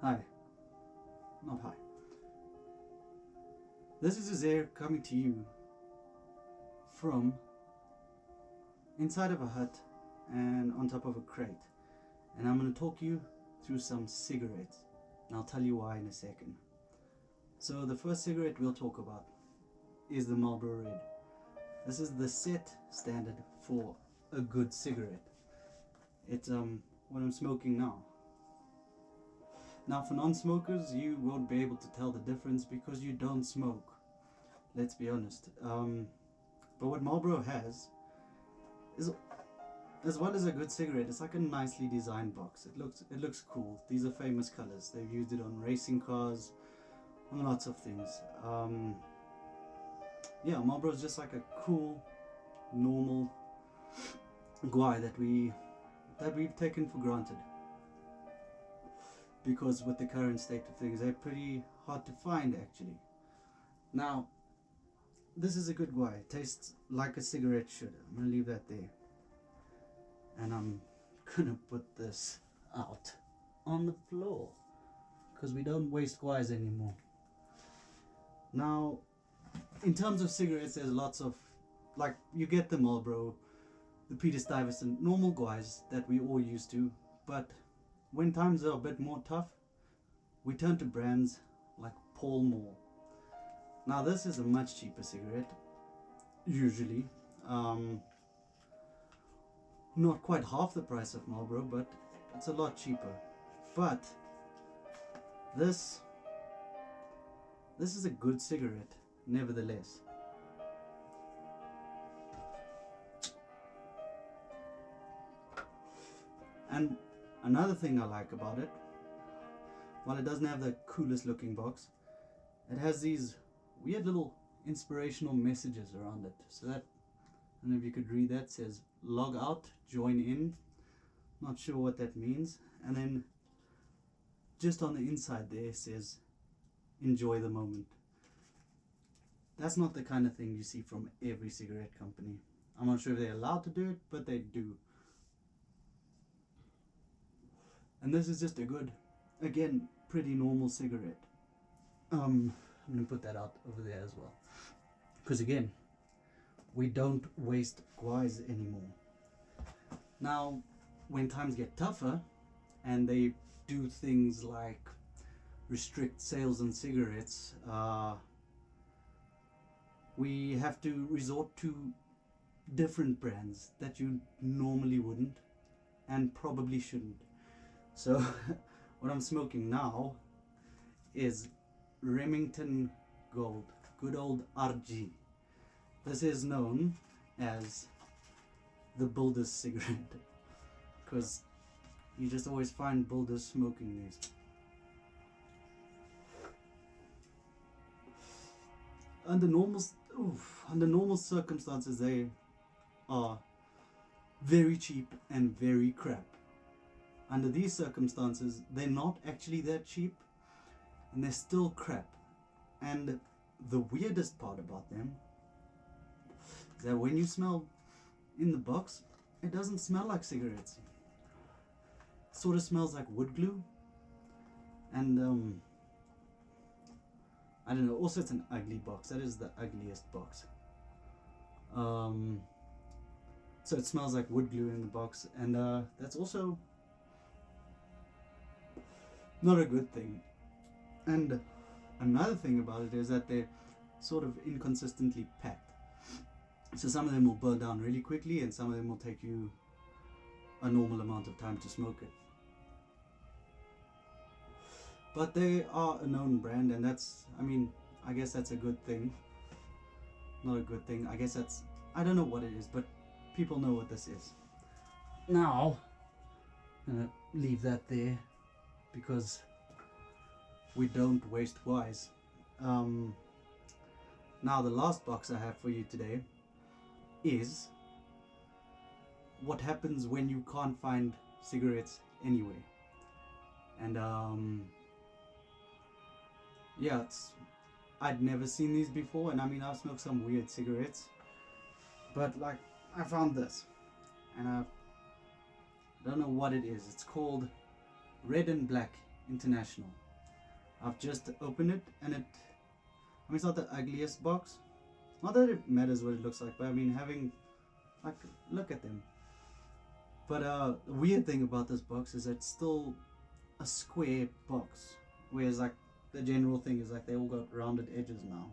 Hi. Not hi. This is Azair coming to you from inside of a hut and on top of a crate. And I'm going to talk you through some cigarettes. And I'll tell you why in a second. So the first cigarette we'll talk about is the Marlboro Red. This is the set standard for a good cigarette. It's what I'm smoking now. Now for non-smokers, you won't be able to tell the difference because you don't smoke. Let's be honest. But what Marlboro has is, as well as a good cigarette, it's like a nicely designed box. It looks cool. These are famous colors. They've used it on racing cars, on lots of things. Yeah, Marlboro is just like a cool, normal gwaais that we've taken for granted. Because with the current state of things, they're pretty hard to find actually. Now, this is a good gwaais. It tastes like a cigarette should. I'm going to leave that there. And I'm going to put this out on the floor. Because we don't waste gwaais anymore. Now, in terms of cigarettes, there's lots of, like, you get the Marlboro, the Peter Stuyvesant, normal gwaais that we all used to. But when times are a bit more tough, we turn to brands like Pall Mall. Now this is a much cheaper cigarette, usually. Not quite half the price of Marlboro, but it's a lot cheaper. But this is a good cigarette, nevertheless. And another thing I like about it, while it doesn't have the coolest looking box, it has these weird little inspirational messages around it. So that, I don't know if you could read that, says log out, join in. Not sure what that means. And then just on the inside there says enjoy the moment. That's not the kind of thing you see from every cigarette company. I'm not sure if they're allowed to do it, but they do. And this is just a good, again, pretty normal cigarette. I'm going to put that out over there as well. Because again, we don't waste gwaais anymore. Now, when times get tougher and they do things like restrict sales on cigarettes, we have to resort to different brands that you normally wouldn't and probably shouldn't. So what I'm smoking now is Remington Gold, good old RG. This is known as the builder's cigarette because you just always find builders smoking these. Under normal circumstances, they are very cheap and very crap. Under these circumstances, they're not actually that cheap and they're still crap. And the weirdest part about them is that when you smell in the box, it doesn't smell like cigarettes. It sort of smells like wood glue. And I don't know, also it's an ugly box. That is the ugliest box. So it smells like wood glue in the box, and that's also not a good thing. And another thing about it is that they're sort of inconsistently packed. So some of them will burn down really quickly and some of them will take you a normal amount of time to smoke it. But they are a known brand, and that's, I mean, I guess that's a good thing. Not a good thing, I guess that's, I don't know what it is, but people know what this is. Now, I'm gonna leave that there because we don't waste gwaais. Now the last box I have for you today is what happens when you can't find cigarettes anyway. And yeah, I'd never seen these before, and I mean I've smoked some weird cigarettes, but like I found this and I don't know what it is. It's called Red and Black International. I've just opened it, and I mean, it's not the ugliest box. Not that it matters what it looks like, but I mean, having, like, look at them. But the weird thing about this box is it's still a square box, whereas like the general thing is like they all got rounded edges now,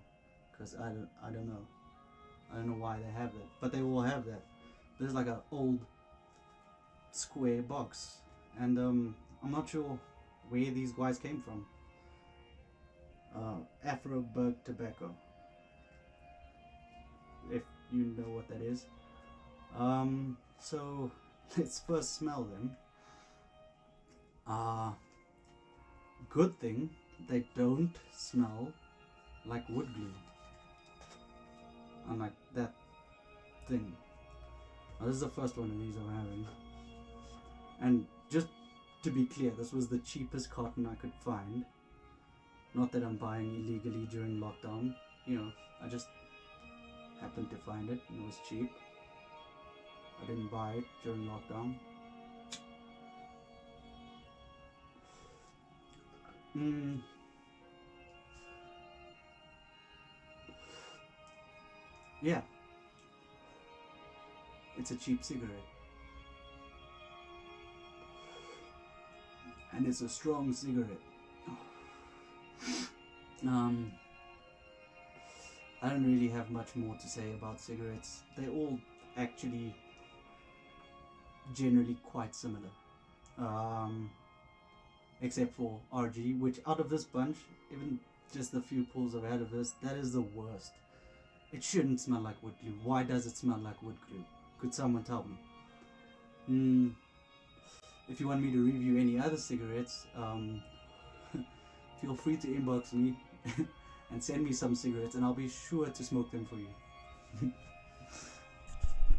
because I don't know why they have that, but they all have that. There's like an old square box, and I'm not sure where these guys came from. Afro-Berg tobacco, if you know what that is. So let's first smell them. Good thing they don't smell like wood glue, unlike that thing. Now, this is the first one of these I'm having, and just to be clear, this was the cheapest cotton I could find. Not that I'm buying illegally during lockdown, you know, I just happened to find it and it was cheap. I didn't buy it during lockdown. Yeah, it's a cheap cigarette, and it's a strong cigarette. I don't really have much more to say about cigarettes. They're all actually generally quite similar, except for RG, which out of this bunch, even just the few pulls I've had of this, that is the worst. It shouldn't smell like wood glue. Why does it smell like wood glue? Could someone tell me? If you want me to review any other cigarettes, feel free to inbox me and send me some cigarettes, and I'll be sure to smoke them for you.